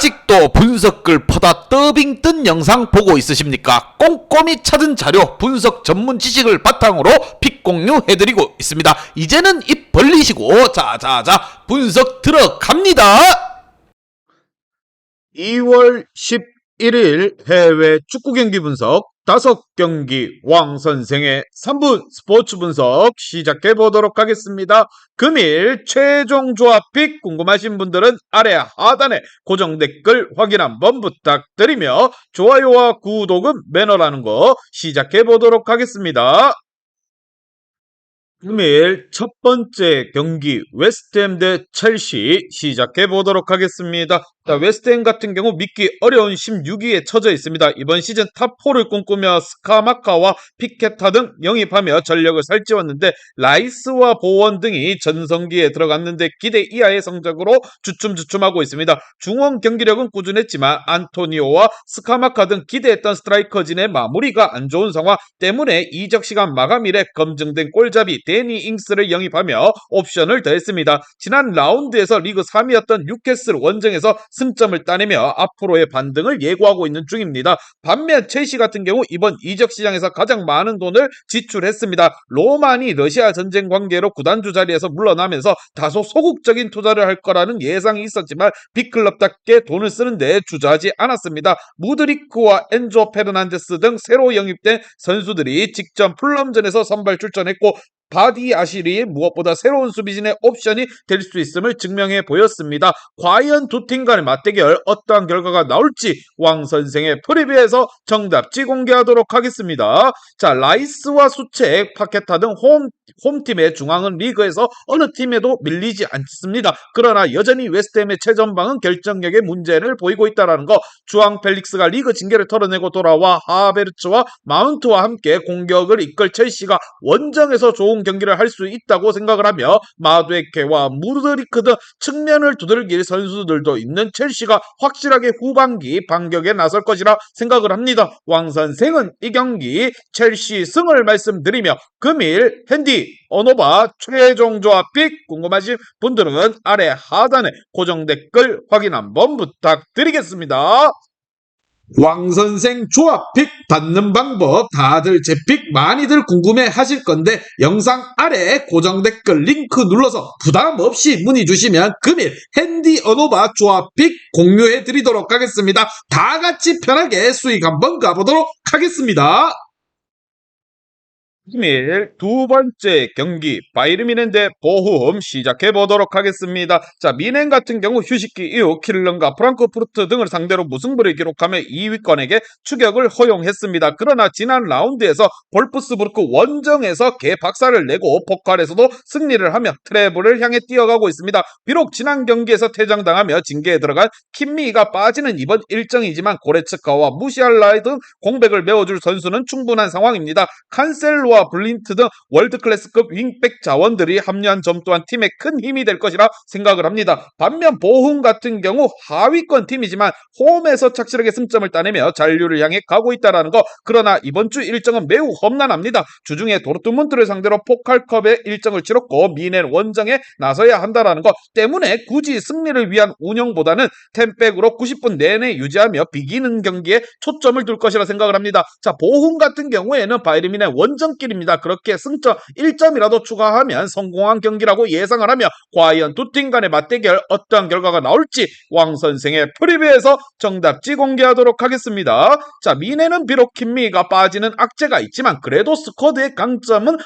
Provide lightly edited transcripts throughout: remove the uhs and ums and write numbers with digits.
아직도 분석글 퍼다 더빙 뜬 영상 보고 있으십니까? 꼼꼼히 찾은 자료, 분석 전문 지식을 바탕으로 픽 공유해드리고 있습니다. 이제는 입 벌리시고 자자자 분석 들어갑니다. 2월 11일 해외 축구 경기 분석 5경기 왕 선생의 3분 스포츠 분석 시작해 보도록 하겠습니다. 금일 최종 조합 픽 궁금하신 분들은 아래 하단에 고정 댓글 확인 한번 부탁드리며 좋아요와 구독은 매너라는 거 시작해 보도록 하겠습니다. 금일 첫 번째 경기 웨스트햄 대 첼시 시작해 보도록 하겠습니다. 자, 웨스트햄 같은 경우 믿기 어려운 16위에 처져 있습니다. 이번 시즌 탑4를 꿈꾸며 스카마카와 피케타 등 영입하며 전력을 살찌웠는데 라이스와 보원 등이 전성기에 들어갔는데 기대 이하의 성적으로 주춤주춤하고 있습니다. 중원 경기력은 꾸준했지만 안토니오와 스카마카 등 기대했던 스트라이커진의 마무리가 안 좋은 상황 때문에 이적 시간 마감일에 검증된 골잡이 데니 잉스를 영입하며 옵션을 더했습니다. 지난 라운드에서 리그 3위였던 뉴캐슬 원정에서 승점을 따내며 앞으로의 반등을 예고하고 있는 중입니다. 반면 첼시 같은 경우 이번 이적 시장에서 가장 많은 돈을 지출했습니다. 로만이 러시아 전쟁 관계로 구단주 자리에서 물러나면서 다소 소극적인 투자를 할 거라는 예상이 있었지만 빅클럽답게 돈을 쓰는데 주저하지 않았습니다. 무드리크와 엔조 페르난데스 등 새로 영입된 선수들이 직전 풀럼전에서 선발 출전했고 바디 아시리의 무엇보다 새로운 수비진의 옵션이 될 수 있음을 증명해 보였습니다. 과연 두 팀 간의 맞대결 어떠한 결과가 나올지 왕 선생의 프리뷰에서 정답지 공개하도록 하겠습니다. 자, 라이스와 수책, 파케타 등 홈팀의 중앙은 리그에서 어느 팀에도 밀리지 않습니다. 그러나 여전히 웨스트햄의 최전방은 결정력에 문제를 보이고 있다는 거. 주앙 펠릭스가 리그 징계를 털어내고 돌아와 하베르츠와 마운트와 함께 공격을 이끌 첼시가 원정에서 좋은 경기를 할 수 있다고 생각을 하며 마두에케와 무드리크 등 측면을 두들길 선수들도 있는 첼시가 확실하게 후반기 반격에 나설 것이라 생각을 합니다. 왕 선생은 이 경기 첼시 승을 말씀드리며 금일 핸디 어노바 최종 조합 픽 궁금하신 분들은 아래 하단에 고정 댓글 확인 한번 부탁드리겠습니다. 왕선생 조합픽 받는 방법 다들 제 픽 많이들 궁금해 하실 건데 영상 아래 고정 댓글 링크 눌러서 부담 없이 문의 주시면 금일 핸디 어노바 조합픽 공유해 드리도록 하겠습니다. 다 같이 편하게 수익 한번 가보도록 하겠습니다. 금일 두 번째 경기 바이르미넨 대 보훔 시작해 보도록 하겠습니다. 자, 미넨 같은 경우 휴식기 이후 킬른과 프랑크푸르트 등을 상대로 무승부를 기록하며 2위권에게 추격을 허용했습니다. 그러나 지난 라운드에서 볼프스부르크 원정에서 개박살을 내고 포칼에서도 승리를 하며 트래블을 향해 뛰어가고 있습니다. 비록 지난 경기에서 퇴장당하며 징계에 들어간 킴미가 빠지는 이번 일정이지만 고레츠카와 무시알라이 등 공백을 메워줄 선수는 충분한 상황입니다. 칸셀로와 블린트 등 월드클래스급 윙백 자원들이 합류한 점 또한 팀에 큰 힘이 될 것이라 생각을 합니다. 반면 보훔 같은 경우 하위권 팀이지만 홈에서 착실하게 승점을 따내며 잔류를 향해 가고 있다는 거. 그러나 이번 주 일정은 매우 험난합니다. 주중에 도르트문트를 상대로 포칼컵의 일정을 치렀고 미넨 원정에 나서야 한다는 것 때문에 굳이 승리를 위한 운영보다는 템백으로 90분 내내 유지하며 비기는 경기에 초점을 둘 것이라 생각을 합니다. 자, 보훔 같은 경우에는 바이르민의 원정길입니다. 그렇게 승점 1점이라도 추가하면 성공한 경기라고 예상을 하며 과연 두 팀 간의 맞대결 어떠한 결과가 나올지 왕 선생의 프리뷰에서 정답지 공개하도록 하겠습니다. 자, 미네는 비록 킴미가 빠지는 악재가 있지만 그래도 스쿼드의 강점은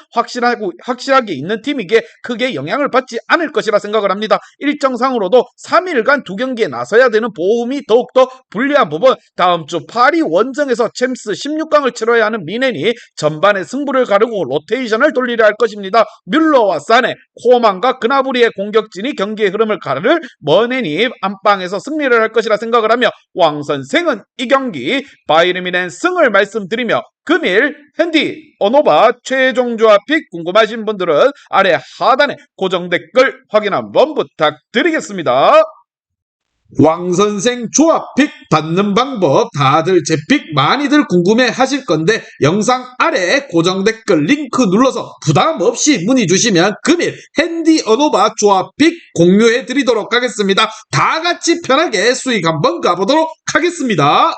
확실하게 있는 팀이기에 크게 영향을 받지 않을 것이라 생각을 합니다. 일정상으로도 3일간 두 경기에 나서야 되는 보험이 더욱더 불리한 부분, 다음 주 파리 원정에서 챔스 16강을 치러야 하는 미넨이 전반에 승부를 가르고 로테이션을 돌리려 할 것입니다. 뮬러와 사네, 코만과 그나브리의 공격진이 경기의 흐름을 가를 머넨이 안방에서 승리를 할 것이라 생각을 하며 왕 선생은 이 경기 바이르민의 승을 말씀드리며 금일 핸디 어노바 최종 조합 픽 궁금하신 분들은 아래 하단에 고정 댓글 확인 한번 부탁드리겠습니다. 왕선생 조합픽 받는 방법 다들 제 픽 많이들 궁금해 하실 건데 영상 아래 고정 댓글 링크 눌러서 부담 없이 문의 주시면 금일 핸디 언어바 조합픽 공유해 드리도록 하겠습니다. 다 같이 편하게 수익 한번 가보도록 하겠습니다.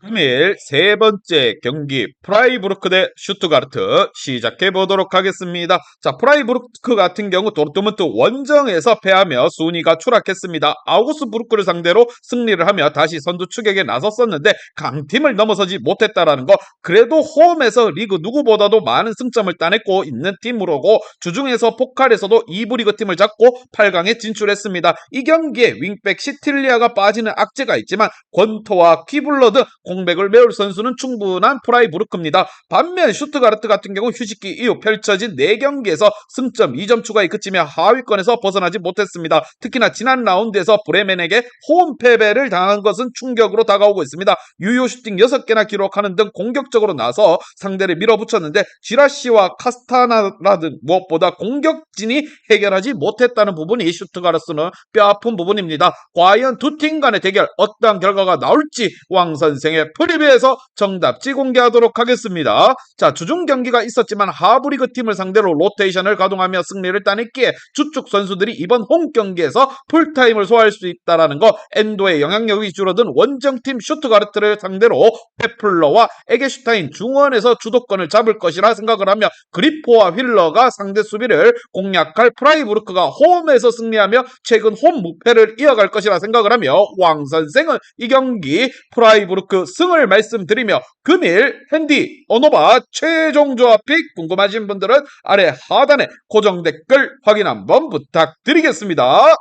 금일 세 번째 경기 프라이부르크 대 슈투가르트 시작해 보도록 하겠습니다. 자, 프라이부르크 같은 경우 도르트문트 원정에서 패하며 순위가 추락했습니다. 아우구스부르크를 상대로 승리를 하며 다시 선두 추격에 나섰었는데 강팀을 넘어서지 못했다라는 거. 그래도 홈에서 리그 누구보다도 많은 승점을 따냈고 있는 팀으로고 주중에서 포칼에서도 2부 리그 팀을 잡고 8강에 진출했습니다. 이 경기에 윙백 시틸리아가 빠지는 악재가 있지만 권토와 퀴블러 등 공백을 메울 선수는 충분한 프라이부르크입니다. 반면 슈트가르트 같은 경우 휴식기 이후 펼쳐진 4경기에서 승점 2점 추가에 그치며 하위권에서 벗어나지 못했습니다. 특히나 지난 라운드에서 브레멘에게 홈 패배를 당한 것은 충격으로 다가오고 있습니다. 유효 슈팅 6개나 기록하는 등 공격적으로 나서 상대를 밀어붙였는데 지라시와 카스타나라 등 무엇보다 공격진이 해결하지 못했다는 부분이 슈트가르트는 뼈아픈 부분입니다. 과연 두 팀 간의 대결 어떠한 결과가 나올지 왕 선생의 프리뷰에서 정답지 공개하도록 하겠습니다. 자, 주중 경기가 있었지만 하부리그 팀을 상대로 로테이션을 가동하며 승리를 따냈기에 주축 선수들이 이번 홈 경기에서 풀타임을 소화할 수 있다라는 거. 엔도의 영향력이 줄어든 원정팀 슈트가르트를 상대로 페플러와 에게슈타인 중원에서 주도권을 잡을 것이라 생각을 하며 그리포와 휠러가 상대 수비를 공략할 프라이부르크가 홈에서 승리하며 최근 홈 무패를 이어갈 것이라 생각을 하며 왕 선생은 이 경기 프라이부르크 승을 말씀드리며 금일 핸디 언어바 최종 조합픽 궁금하신 분들은 아래 하단에 고정 댓글 확인 한번 부탁드리겠습니다.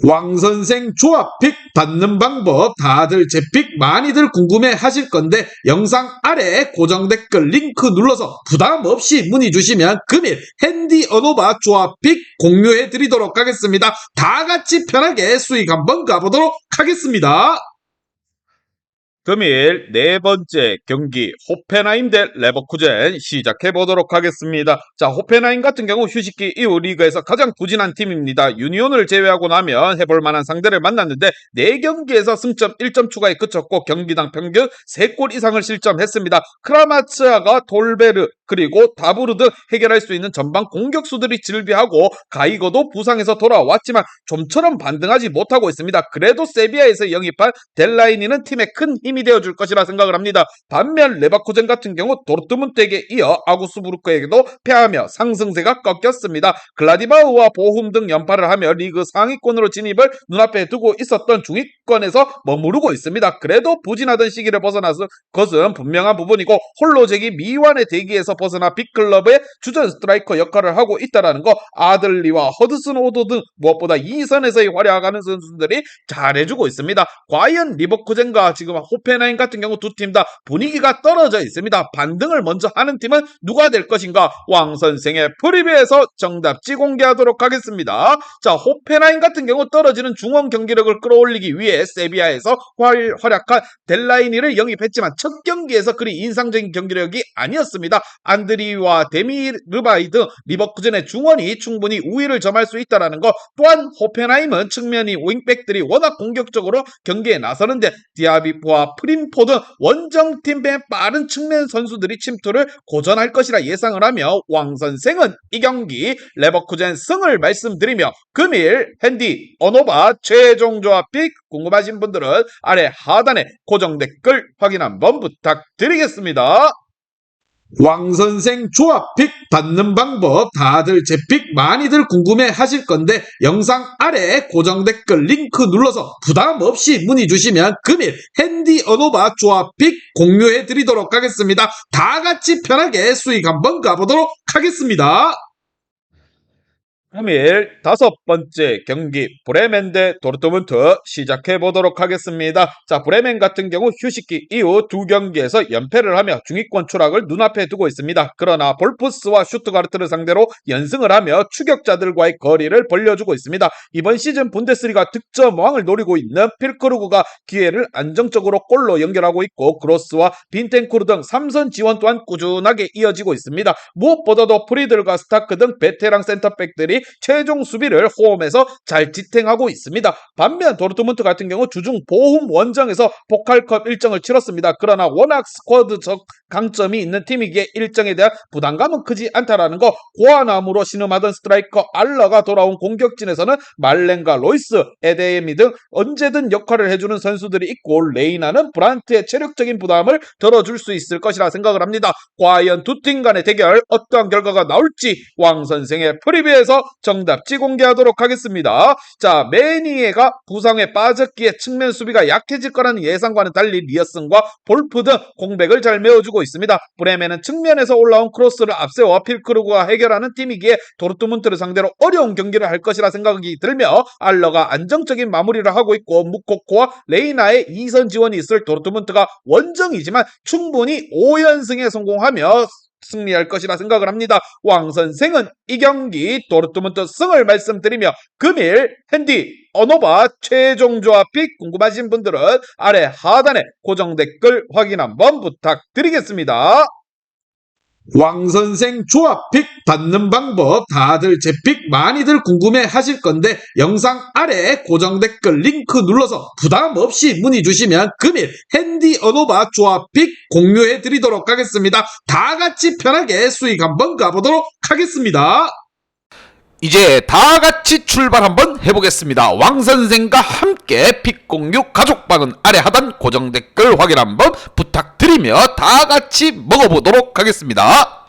왕선생 조합픽 받는 방법 다들 제 픽 많이들 궁금해 하실 건데 영상 아래 고정 댓글 링크 눌러서 부담 없이 문의 주시면 금일 핸디 언어바 조합픽 공유해 드리도록 하겠습니다. 다 같이 편하게 수익 한번 가보도록 하겠습니다. 금일 네 번째 경기 호펜하임 대 레버쿠젠 시작해 보도록 하겠습니다. 자, 호펜하임 같은 경우 휴식기 이후 리그에서 가장 부진한 팀입니다. 유니온을 제외하고 나면 해볼 만한 상대를 만났는데 4경기에서 승점 1점 추가에 그쳤고 경기당 평균 3골 이상을 실점했습니다. 크라마츠아가 돌베르 그리고 다부르 등 해결할 수 있는 전방 공격수들이 질비하고 가이거도 부상에서 돌아왔지만 좀처럼 반등하지 못하고 있습니다. 그래도 세비야에서 영입한 델라이니는 팀의 큰 힘이 되어줄 것이라 생각을 합니다. 반면 레바쿠젠 같은 경우 도르트문트에게 이어 아구스부르크에게도 패하며 상승세가 꺾였습니다. 글라디바우와 보훔 등 연파를 하며 리그 상위권으로 진입을 눈앞에 두고 있었던 중위권에서 머무르고 있습니다. 그래도 부진하던 시기를 벗어나서 것은 분명한 부분이고 홀로제기 미완의 대기에서 벗어나 빅클럽의 주전 스트라이커 역할을 하고 있다는 거. 아들리와 허드슨 오도 등 무엇보다 2선에서의 활약하는 선수들이 잘해주고 있습니다. 과연 리버쿠젠과 지금 호펜하임 같은 경우 두 팀 다 분위기가 떨어져 있습니다. 반등을 먼저 하는 팀은 누가 될 것인가? 왕 선생의 프리뷰에서 정답지 공개하도록 하겠습니다. 자, 호펜하임 같은 경우 떨어지는 중원 경기력을 끌어올리기 위해 세비야에서 활약한 델라이니를 영입했지만 첫 경기에서 그리 인상적인 경기력이 아니었습니다. 안드리와 데미르바이 등 리버쿠젠의 중원이 충분히 우위를 점할 수 있다는 것. 또한 호펜하임은 측면이 윙백들이 워낙 공격적으로 경기에 나서는데 디아비프와 프림포 등 원정팀의 빠른 측면 선수들이 침투를 고전할 것이라 예상을 하며 왕 선생은 이 경기 레버쿠젠 승을 말씀드리며 금일 핸디 언어바 최종 조합픽 궁금하신 분들은 아래 하단에 고정 댓글 확인 한번 부탁드리겠습니다. 왕선생 조합픽 받는 방법 다들 제 픽 많이들 궁금해 하실 건데 영상 아래 고정 댓글 링크 눌러서 부담 없이 문의 주시면 금일 핸디 언어바 조합픽 공유해 드리도록 하겠습니다. 다 같이 편하게 수익 한번 가보도록 하겠습니다. 금일 다섯 번째 경기 브레멘 대 도르트문트 시작해 보도록 하겠습니다. 자, 브레멘 같은 경우 휴식기 이후 2경기에서 연패를 하며 중위권 추락을 눈앞에 두고 있습니다. 그러나 볼프스와 슈트가르트를 상대로 연승을 하며 추격자들과의 거리를 벌려주고 있습니다. 이번 시즌 분데스리가 득점왕을 노리고 있는 필크루그가 기회를 안정적으로 골로 연결하고 있고 그로스와 빈텐쿠르 등 3선 지원 또한 꾸준하게 이어지고 있습니다. 무엇보다도 프리들과 스타크 등 베테랑 센터백들이 최종 수비를 홈에서 잘 지탱하고 있습니다. 반면 도르트문트 같은 경우 주중 보훔 원정에서 포칼컵 일정을 치렀습니다. 그러나 워낙 스쿼드적 강점이 있는 팀이기에 일정에 대한 부담감은 크지 않다라는 거, 고아나무로 신음하던 스트라이커 알러가 돌아온 공격진에서는 말렌과 로이스, 에데미 등 언제든 역할을 해주는 선수들이 있고, 레이나는 브란트의 체력적인 부담을 덜어줄 수 있을 것이라 생각을 합니다. 과연 두 팀 간의 대결 어떠한 결과가 나올지 왕 선생의 프리뷰에서 정답지 공개하도록 하겠습니다. 자, 메니에가 부상에 빠졌기에 측면 수비가 약해질 거라는 예상과는 달리 리어슨과 볼프 등 공백을 잘 메워주고 있습니다. 브레멘은 측면에서 올라온 크로스를 앞세워 필크루그가 해결하는 팀이기에 도르트문트를 상대로 어려운 경기를 할 것이라 생각이 들며, 알러가 안정적인 마무리를 하고 있고 무코코와 레이나의 2선 지원이 있을 도르트문트가 원정이지만 충분히 5연승에 성공하며 승리할 것이라 생각을 합니다. 왕 선생은 이 경기 도르트문트 승을 말씀드리며, 금일 핸디 어노바 최종 조합픽 궁금하신 분들은 아래 하단에 고정 댓글 확인 한번 부탁드리겠습니다. 왕선생 조합픽 받는 방법 다들 제 픽 많이들 궁금해 하실 건데, 영상 아래 고정 댓글 링크 눌러서 부담 없이 문의 주시면 금일 핸디 어노바 조합픽 공유해 드리도록 하겠습니다. 다 같이 편하게 수익 한번 가보도록 하겠습니다. 이제 다 같이 출발 한번 해보겠습니다. 왕 선생과 함께 픽 공유 가족방은 아래 하단 고정 댓글 확인 한번 부탁드리며 다 같이 먹어보도록 하겠습니다.